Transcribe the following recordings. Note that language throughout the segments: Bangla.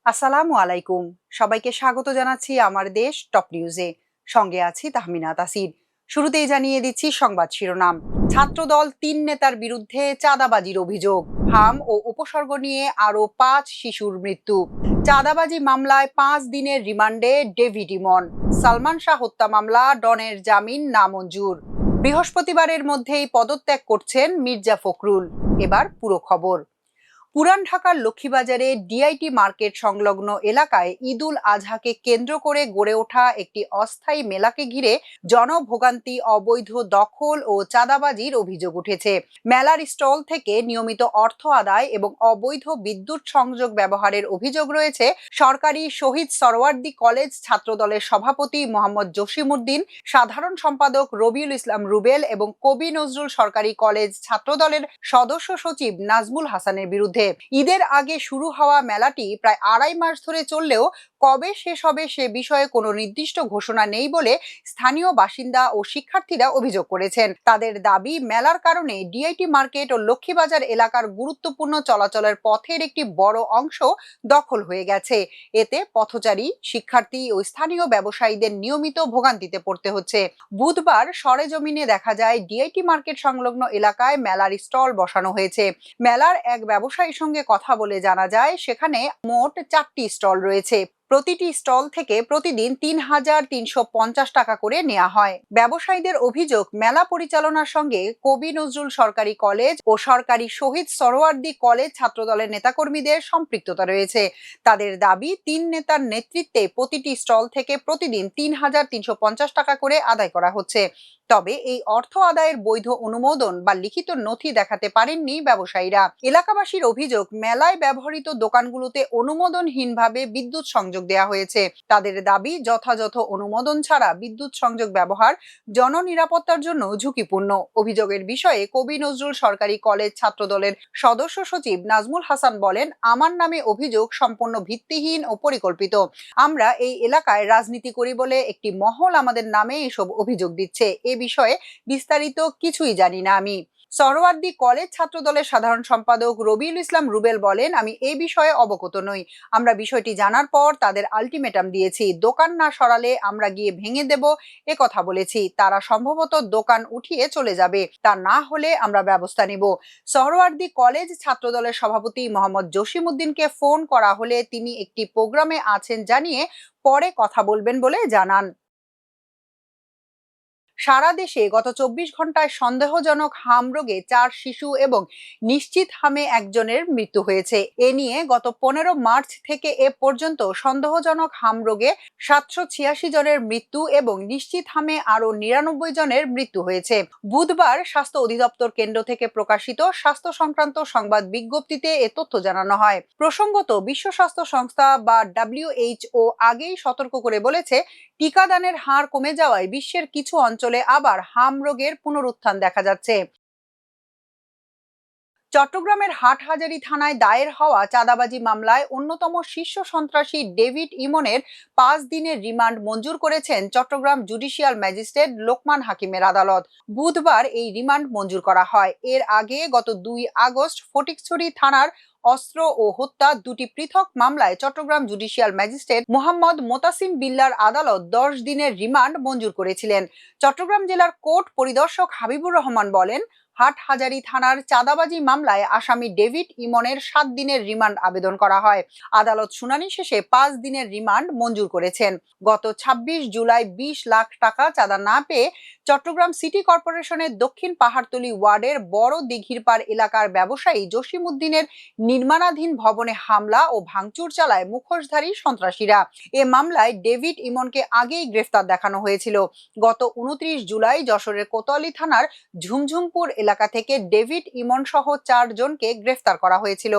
আসসালামু আলাইকুম। সবাইকে স্বাগত জানাচ্ছি আমার দেশ টপ নিউজে। সঙ্গে আছি তাহমিনা তাসির। শুরুতেই জানিয়ে দিচ্ছি সংবাদ শিরোনাম। ছাত্রদল ৩ নেতার বিরুদ্ধে চাঁদাবাজির অভিযোগ। হাম ও উপসর্গ নিয়ে আরও ৫ শিশুর মৃত্যু। চাঁদাবাজি মামলায় ৫ দিনের রিমান্ডে ডেভিড ইমন। সালমান শাহ হত্যা মামলা, ডনের জামিন নামঞ্জুর। বৃহস্পতিবারের মধ্যেই পদত্যাগ করছেন মির্জা ফখরুল। এবার পুরো খবর। পুরান ঢাকার লক্ষ্মীবাজারে ডিআইটি মার্কেট সংলগ্ন এলাকায় ঈদুল আজহাকে কেন্দ্র করে গড়ে ওঠা একটি অস্থায়ী মেলাকে ঘিরে জনভোগান্তি, অবৈধ দখল ও চাঁদাবাজির অভিযোগ উঠেছে। মেলার স্টল থেকে নিয়মিত অর্থ আদায় এবং অবৈধ বিদ্যুৎ সংযোগ ব্যবহারের অভিযোগ রয়েছে সরকারি শহীদ সরওয়ার্দী কলেজ ছাত্রদলের সভাপতি মোহাম্মদ জসিমউদ্দিন, সাধারণ সম্পাদক রবিউল ইসলাম রুবেল এবং কবি নজরুল সরকারি কলেজ ছাত্রদলের সদস্য সচিব নাজমুল হাসানের বিরুদ্ধে। ঈদের আগে শুরু হওয়া মেলাটি প্রায় ২.৫ মাস ধরে চললেও কবে শেষ হবে সে বিষয়ে কোনো নির্দিষ্ট ঘোষণা নেই বলে স্থানীয় বাসিন্দা ও শিক্ষার্থীরা অভিযোগ করেছেন। তাদের দাবি, মেলার কারণে ডিআইটি মার্কেট ও লক্ষ্মীবাজার এলাকার গুরুত্বপূর্ণ চলাচলের পথের একটি বড় অংশ দখল হয়ে গেছে। এতে পথচারী, শিক্ষার্থী ও স্থানীয় ব্যবসায়ীদের নিয়মিত ভোগান্তিতে পড়তে হচ্ছে। বুধবার সরেজমিনে দেখা যায় ডিআইটি মার্কেট সংলগ্ন এলাকায় মেলার স্টল বসানো হয়েছে। মেলার এক ব্যবসায়ীর সঙ্গে কথা বলে জানা যায় সেখানে মোট ৪টি স্টল রয়েছে। প্রতিটি স্টল থেকে প্রতিদিন ৩,৩৫০ টাকা করে নেওয়া হয়। ব্যবসায়ীদের অভিযোগ, মেলা পরিচালনার সঙ্গে কবি নজরুল সরকারি কলেজ ও সরকারি শহীদ সরওয়ার্দী কলেজ ছাত্রদলের নেতাকর্মীদের সম্পৃক্ততা রয়েছে। তাদের দাবি, ৩ নেতার নেতৃত্বে প্রতিটি স্টল থেকে প্রতিদিন ৩,৩৫০ টাকা করে আদায় করা হচ্ছে। তবে এই অর্থ আদায়ের বৈধ অনুমোদন বা লিখিত নথি দেখাতে পারেননি ব্যবসায়ীরা। এলাকাবাসীর অভিযোগ, মেলায় ব্যবহৃত দোকানগুলোতে অনুমোদনহীনভাবে বিদ্যুৎ সংযোগ দেওয়া হয়েছে। তাদের দাবি, যথাযথ অনুমোদন ছাড়া বিদ্যুৎ সংযোগ ব্যবহার জননিরাপত্তার জন্য ঝুঁকিপূর্ণ। অভিযোগের বিষয়ে কবি নজরুল সরকারি কলেজ ছাত্রদলের সদস্য সচিব নাজমুল হাসান বলেন, আমার নামে অভিযোগ সম্পূর্ণ ভিত্তিহীন ও পরিকল্পিত। আমরা এই এলাকায় রাজনীতি করি বলে একটি মহল আমাদের নামে এসব অভিযোগ দিচ্ছে। এ বিষয়ে বিস্তারিত কিছুই জানি না আমি। সরওয়ার্দী কলেজ ছাত্রদলের সাধারণ সম্পাদক রবিউল ইসলাম রুবেল বলেন, আমি এই বিষয়ে অবগত নই। আমরা বিষয়টি জানার পর তাদের আলটিমেটাম দিয়েছি। দোকান না সরালে আমরা গিয়ে ভেঙে দেব এ কথা বলেছি। তারা সম্ভবত দোকান উঠিয়ে চলে যাবে, তা না হলে আমরা ব্যবস্থা নিব। সরওয়ার্দী কলেজ ছাত্রদলের সভাপতি মোহাম্মদ জসিমউদ্দিনকে ফোন করা হলে তিনি একটি প্রোগ্রামে আছেন জানিয়ে পরে কথা বলবেন বলে জানান। সারা দেশে গত ২৪ ঘন্টায় সন্দেহজনক হাম রোগে ৪ শিশু এবং নিশ্চিত হামে একজনের মৃত্যু হয়েছে। এ নিয়ে গত ১৫ মার্চ থেকে এ পর্যন্ত সন্দেহজনক হাম রোগে ৭৮৬ জনের মৃত্যু এবং নিশ্চিত হামে আরও ৯৯ জনের মৃত্যু হয়েছে। বুধবার স্বাস্থ্য অধিদপ্তর কেন্দ্র থেকে প্রকাশিত স্বাস্থ্য সংক্রান্ত সংবাদ বিজ্ঞপ্তিতে এ তথ্য জানানো হয়। প্রসঙ্গত, বিশ্ব স্বাস্থ্য সংস্থা বা WHO আগেই সতর্ক করে বলেছে, টিকাদানের হার কমে যাওয়ায় বিশ্বের কিছু অঞ্চলে আবার হাম রোগের পুনরুত্থান দেখা যাচ্ছে। চট্টগ্রামের হাটহাজারী থানায় দায়ের হওয়া চাঁদাবাজি মামলায় অন্যতম শীর্ষ সন্ত্রাসী ডেভিড ইমনের ৫ দিনের রিমান্ড মঞ্জুর করেছেন চট্টগ্রাম জুডিশিয়াল ম্যাজিস্ট্রেট লোকমান হাকিমের আদালত। বুধবার এই রিমান্ড মঞ্জুর করা হয়। এর আগে গত ২ আগস্ট ফটিকছড়ি থানার অস্ত্র ও হত্যা দুটি পৃথক মামলায় চট্টগ্রাম জুডিশিয়াল ম্যাজিস্ট্রেট মোহাম্মদ মোতাসিম বিল্লার আদালত ১০ দিনের রিমান্ড মঞ্জুর করেছিলেন। চট্টগ্রাম জেলার কোর্ট পরিদর্শক হাবিবুর রহমান বলেন, হাটহাজারী থানার চাঁদাবাজি মামলায় আসামি ডেভিড ইমনের ৭ দিনের রিমান্ড আবেদন করা হয়। আদালত শুনানি শেষে ৫ দিনের রিমান্ড মঞ্জুর করেছেন। গত ২৬ জুলাই ২০ লাখ টাকা চাঁদা না পেয়ে চট্টগ্রাম সিটি কর্পোরেশনের দক্ষিণ পাহাড়তলী ওয়ার্ডের বড় দিঘিরপাড় এলাকার ব্যবসায়ী জসিমউদ্দিনের নির্মাণাধীন ভবনে হামলা ও ভাঙচুর চালায় মুখোশধারী সন্ত্রাসীরা। এ মামলায় ডেভিড ইমনকে আগেই গ্রেফতার দেখানো হয়েছিল। গত ২৯ জুলাই যশোরের কোতোয়ালি থানার ঝুমঝুমপুর এলাকা থেকে ডেভিড ইমন সহ ৪ জনকে গ্রেফতার করা হয়েছিল।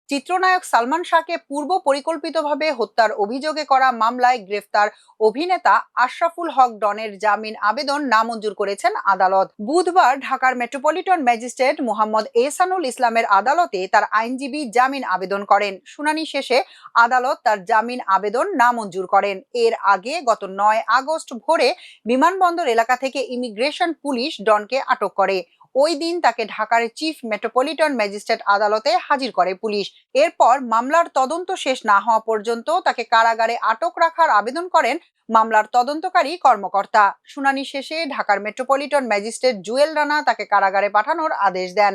চিত্রনায়ক সালমান শাহকে পূর্ব পরিকল্পিতভাবে হত্যার অভিযোগে করা মামলায় গ্রেফতার অভিনেতা আশরাফুল হক ডনের জামিন আবেদন নামঞ্জুর করেছেন আদালত। বুধবার ঢাকার মেট্রোপলিটন ম্যাজিস্ট্রেট মোহাম্মদ এহসানুল ইসলামের আদালতে তার আইনজীবী জামিন আবেদন করেন। শুনানি শেষে আদালত তার জামিন আবেদন নামঞ্জুর করেন। এর আগে গত ৯ আগস্ট ভোরে বিমানবন্দর এলাকা থেকে ইমিগ্রেশন পুলিশ ডনকে আটক করে। ওই দিন তাকে ঢাকার চিফ মেট্রোপলিটন ম্যাজিস্ট্রেট আদালতে হাজির করে পুলিশ। এরপর মামলার তদন্ত শেষ না হওয়া পর্যন্ত তাকে কারাগারে আটক রাখার আবেদন করেন মামলার তদন্তকারী কর্মকর্তা। শুনানি শেষে ঢাকার মেট্রোপলিটন ম্যাজিস্ট্রেট জুয়েল রানা তাকে কারাগারে পাঠানোর আদেশ দেন।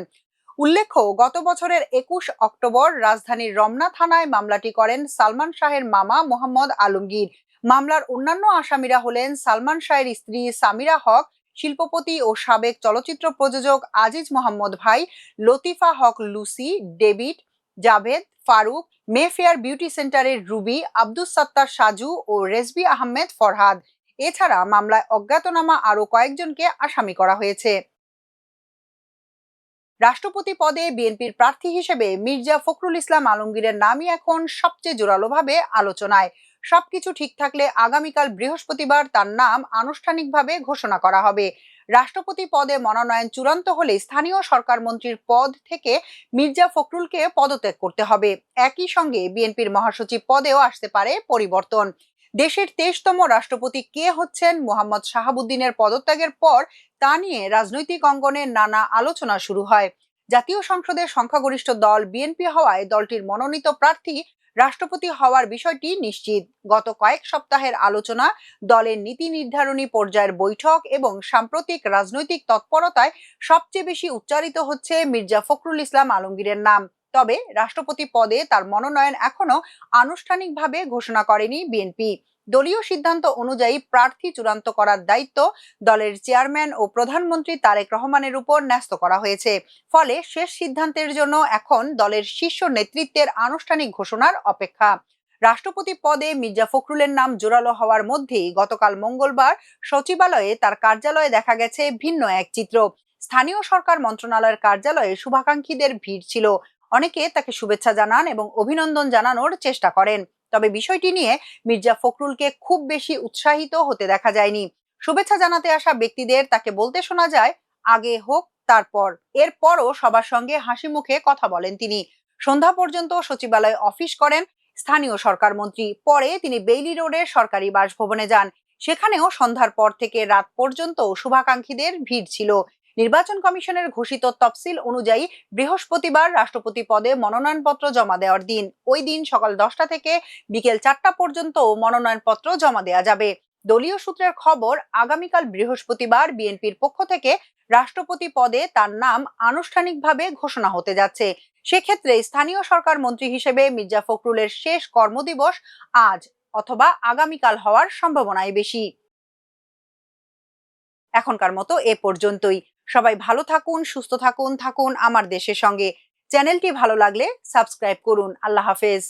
উল্লেখ্য, গত বছরের ২১ অক্টোবর রাজধানীর রমনা থানায় মামলাটি করেন সালমান শাহের মামা মোহাম্মদ আলমগীর। মামলার অন্যান্য আসামিরা হলেন সালমান শাহের স্ত্রী সামিরা হক, শিল্পপতি ও সাবেক চলচ্চিত্র প্রযোজক আজিজ মোহাম্মদ ভাই, Latifa Haque Lucy, David, Javed, Farooq, Mayfair beauty সেন্টারের রুবি, আব্দুস সাত্তার সাজু ও রেজবি আহমেদ ফরহাদ। এছাড়া মামলায় অজ্ঞাতনামা আরও কয়েকজনকে আসামি করা হয়েছে। রাষ্ট্রপতি পদে বিএনপির প্রার্থী হিসেবে মির্জা ফখরুল ইসলাম আলমগীরের নামই এখন সবচেয়ে জোরালোভাবে আলোচনায়। সবকিছু ঠিক থাকলে আগামীকাল বৃহস্পতিবার তার নাম আনুষ্ঠানিকভাবে ঘোষণা করা হবে। রাষ্ট্রপতি পদে মনোনয়ন চূড়ান্ত হলে স্থানীয় সরকার মন্ত্রীর পদ থেকে মির্জা ফখরুলকে পদত্যাগ করতে হবে। একই সঙ্গে বিএনপির মহাসচিব পদেও আসতে পারে পরিবর্তন। দেশের ২৩তম রাষ্ট্রপতি কে হচ্ছেন মোহাম্মদ শাহাবুদ্দিনের পদত্যাগের পর তা নিয়ে রাজনৈতিক অঙ্গনে নানা আলোচনা শুরু হয়। জাতীয় সংসদের সংখ্যাগরিষ্ঠ দল বিএনপি হওয়ায় দলটির মনোনীত প্রার্থী রাষ্ট্রপতি হওয়ার বিষয়টি নিশ্চিত। গত কয়েক সপ্তাহের আলোচনা, দলের নীতি নির্ধারণী পর্যায়ের বৈঠক এবং সাম্প্রতিক রাজনৈতিক তৎপরতায় সবচেয়ে বেশি উচ্চারিত হচ্ছে মির্জা ফখরুল ইসলাম আলমগীরের নাম। তবে রাষ্ট্রপতি পদে তার মনোনয়ন এখনো আনুষ্ঠানিকভাবে ঘোষণা করেনি বিএনপি। দলীয় সিদ্ধান্ত অনুযায়ী প্রার্থী চূড়ান্ত করার দায়িত্ব দলের চেয়ারম্যান ও প্রধানমন্ত্রী তারেক রহমানের উপর ন্যস্ত করা হয়েছে। ফলে শেষ সিদ্ধান্তের জন্য এখন দলের শীর্ষ নেতৃত্বের আনুষ্ঠানিক ঘোষণার অপেক্ষা। রাষ্ট্রপতি পদে মির্জা ফখরুলের নাম জোরালো হওয়ার মধ্যেই গতকাল মঙ্গলবার সচিবালয়ে তার কার্যালয়ে দেখা গেছে ভিন্ন এক চিত্র। স্থানীয় সরকার মন্ত্রণালয়ের কার্যালয়ে শুভাকাঙ্ক্ষীদের ভিড় ছিল। অনেকে তাকে শুভেচ্ছা জানান এবং অভিনন্দন জানানোর চেষ্টা করেন। তবে বিষয়টি নিয়ে মির্জা ফখরুলকে খুব বেশি উৎসাহিত হতে দেখা যায়নি। শুভেচ্ছা জানাতে আসা ব্যক্তিদের তাকে বলতে শোনা যায়, আগে হোক তারপর। এরপরও সবার সঙ্গে হাসি মুখে কথা বলেন তিনি। সন্ধ্যা পর্যন্ত সচিবালয় অফিস করেন স্থানীয় সরকার মন্ত্রী। পরে তিনি বেইলি রোডের সরকারি বাসভবনে যান। সেখানেও সন্ধ্যার পর থেকে রাত পর্যন্ত শুভাকাঙ্ক্ষীদের ভিড় ছিল। নির্বাচন কমিশনের ঘোষিত তফসিল অনুযায়ী বৃহস্পতিবার রাষ্ট্রপতি পদে মনোনয়নপত্র জমা দেওয়ার দিন। ওই দিন সকাল 10টা থেকে বিকেল 4টা পর্যন্ত মনোনয়নপত্র জমা দেওয়া যাবে। দলীয় সূত্রের খবর, আগামীকাল বৃহস্পতিবার বিএনপির পক্ষ থেকে রাষ্ট্রপতি পদে তার নাম আনুষ্ঠানিকভাবে ঘোষণা হতে যাচ্ছে। সেক্ষেত্রে স্থানীয় সরকার মন্ত্রী হিসেবে মির্জা ফখরুলের শেষ কর্মদিবস আজ অথবা আগামীকাল হওয়ার সম্ভাবনাই বেশি। এখনকার মতো এ পর্যন্তই। সবাই ভালো থাকুন, সুস্থ থাকুন, থাকুন আমার দেশের সঙ্গে। চ্যানেলটি ভালো লাগলে সাবস্ক্রাইব করুন। আল্লাহ হাফেজ।